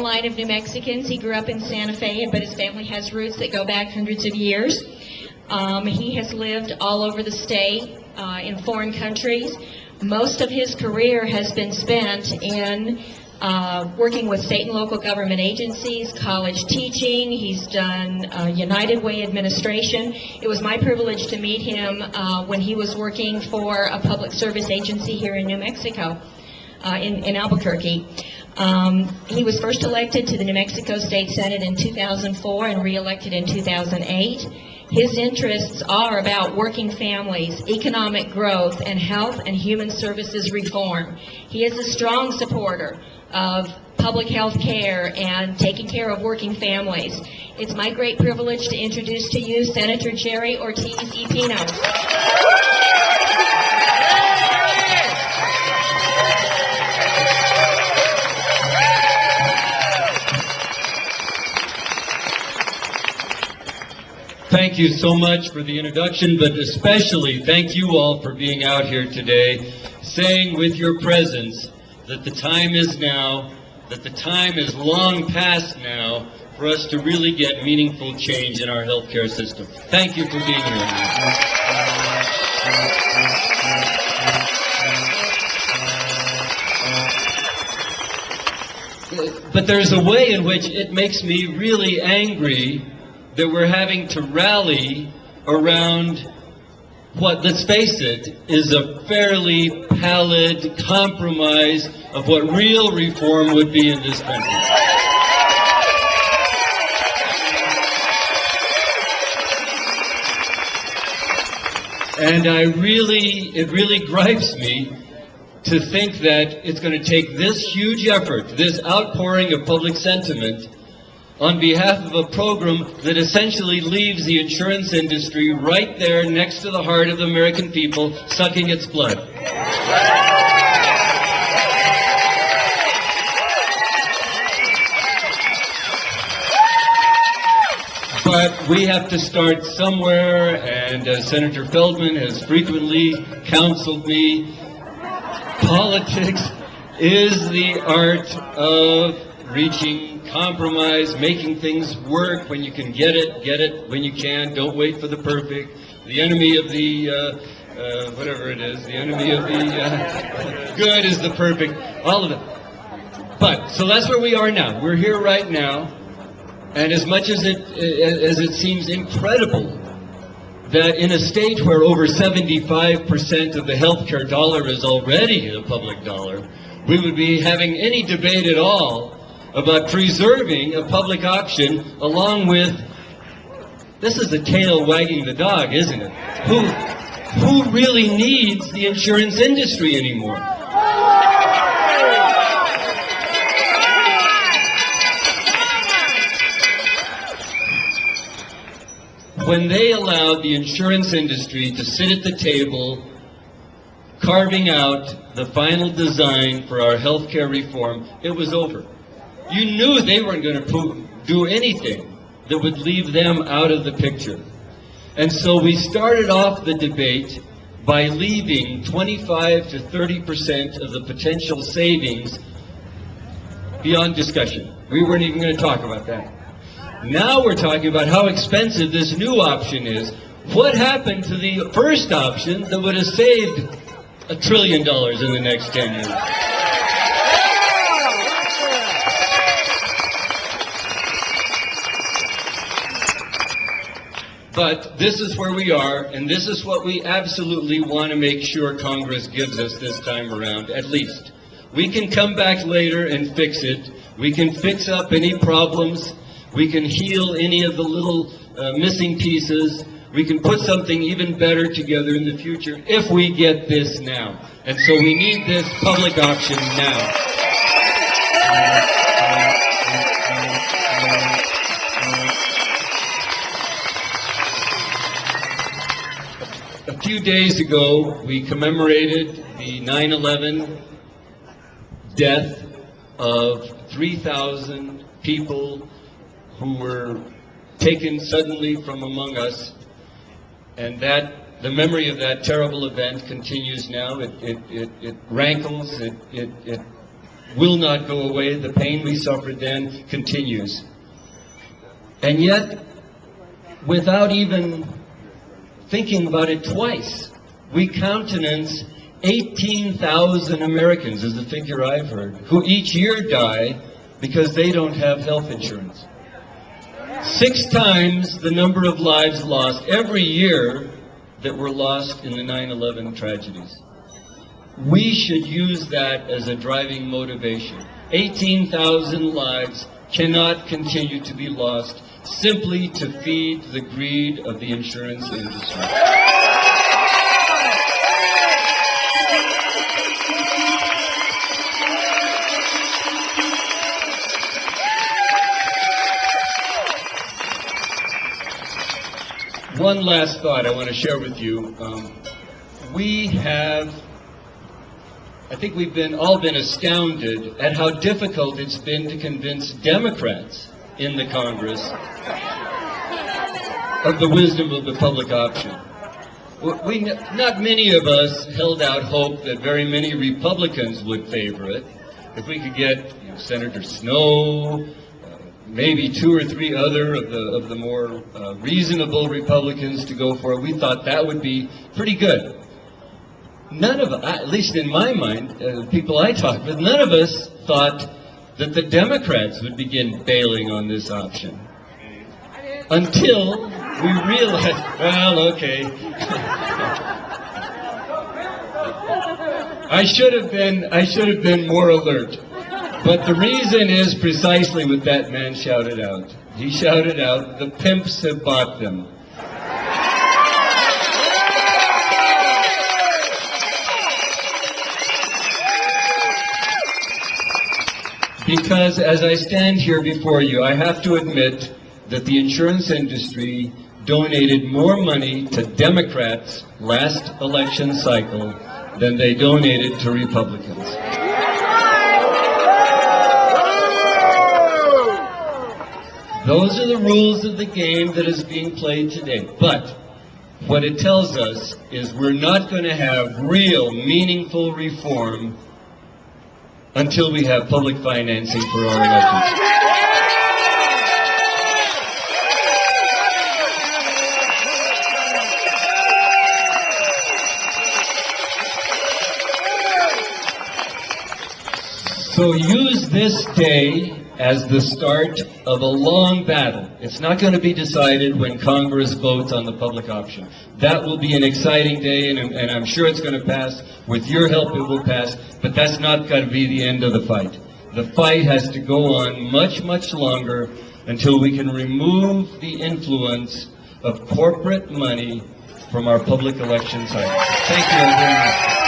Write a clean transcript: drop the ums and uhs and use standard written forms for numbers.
Light of New Mexicans. He grew up in Santa Fe, but his family has roots that go back hundreds of years. He has lived all over the state, in foreign countries. Most of his career has been spent in working with state and local government agencies, college teaching. He's done United Way administration. It was my privilege to meet him when he was working for a public service agency here in New Mexico, in Albuquerque. He was first elected to the New Mexico State Senate in 2004 and re-elected in 2008. His interests are about working families, economic growth, and health and human services reform. He is a strong supporter of public health care and taking care of working families. It's my great privilege to introduce to you Senator Jerry Ortiz y Pinos. Thank you so much for the introduction, but especially thank you all for being out here today, saying with your presence that the time is now, that the time is long past now for us to really get meaningful change in our healthcare system. Thank you for being here. But there's a way in which it makes me really angry that we're having to rally around what, let's face it, is a fairly pallid compromise of what real reform would be in this country. And it really gripes me to think that it's going to take this huge effort, this outpouring of public sentiment, on behalf of a program that essentially leaves the insurance industry right there next to the heart of the American people, sucking its blood. But we have to start somewhere, and as Senator Feldman has frequently counseled me, politics is the art of reaching compromise, making things work. When you can get it when you can. Don't wait for the perfect. The enemy of the whatever it is, the enemy of the good is the perfect. All of it. But so that's where we are now. We're here right now, and as much as it seems incredible that in a state where over 75% of the healthcare dollar is already the public dollar, we would be having any debate at all about preserving a public option, along with, this is the tail wagging the dog, isn't it? Who really needs the insurance industry anymore? When they allowed the insurance industry to sit at the table, carving out the final design for our healthcare reform, it was over. You knew they weren't going to do anything that would leave them out of the picture. And so we started off the debate by leaving 25 to 30% of the potential savings beyond discussion. We weren't even going to talk about that. Now we're talking about how expensive this new option is. What happened to the first option that would have saved $1 trillion in the next 10 years? But this is where we are, and this is what we absolutely want to make sure Congress gives us this time around, at least. We can come back later and fix it. We can fix up any problems. We can heal any of the little missing pieces. We can put something even better together in the future if we get this now. And so we need this public option now. A few days ago, we commemorated the 9/11 death of 3,000 people who were taken suddenly from among us, and that the memory of that terrible event continues now. It rankles, it will not go away. The pain we suffered then continues. And yet, without even thinking about it twice, we countenance 18,000 Americans, is the figure I've heard, who each year die because they don't have health insurance. 6 times the number of lives lost every year that were lost in the 9/11 tragedies. We should use that as a driving motivation. 18,000 lives cannot continue to be lost simply to feed the greed of the insurance industry. One last thought I want to share with you. I think we've all been astounded at how difficult it's been to convince Democrats in the Congress of the wisdom of the public option. Not many of us held out hope that very many Republicans would favor it. If we could get Senator Snow, maybe 2 or 3 other of the more reasonable Republicans to go for it, we thought that would be pretty good. None of us, at least in my mind, people I talked with, none of us thought that the Democrats would begin bailing on this option. Until we realized, well, okay. I should have been more alert. But the reason is precisely what that man shouted out. He shouted out, the pimps have bought them. Because as I stand here before you, I have to admit that the insurance industry donated more money to Democrats last election cycle than they donated to Republicans. Those are the rules of the game that is being played today. But what it tells us is we're not going to have real, meaningful reform until we have public financing for our elections. So use this day as the start of a long battle. It's not going to be decided when Congress votes on the public option. That will be an exciting day, and I'm sure it's going to pass. With your help, it will pass, but that's not going to be the end of the fight. The fight has to go on much, much longer until we can remove the influence of corporate money from our public election cycle. Thank you very much.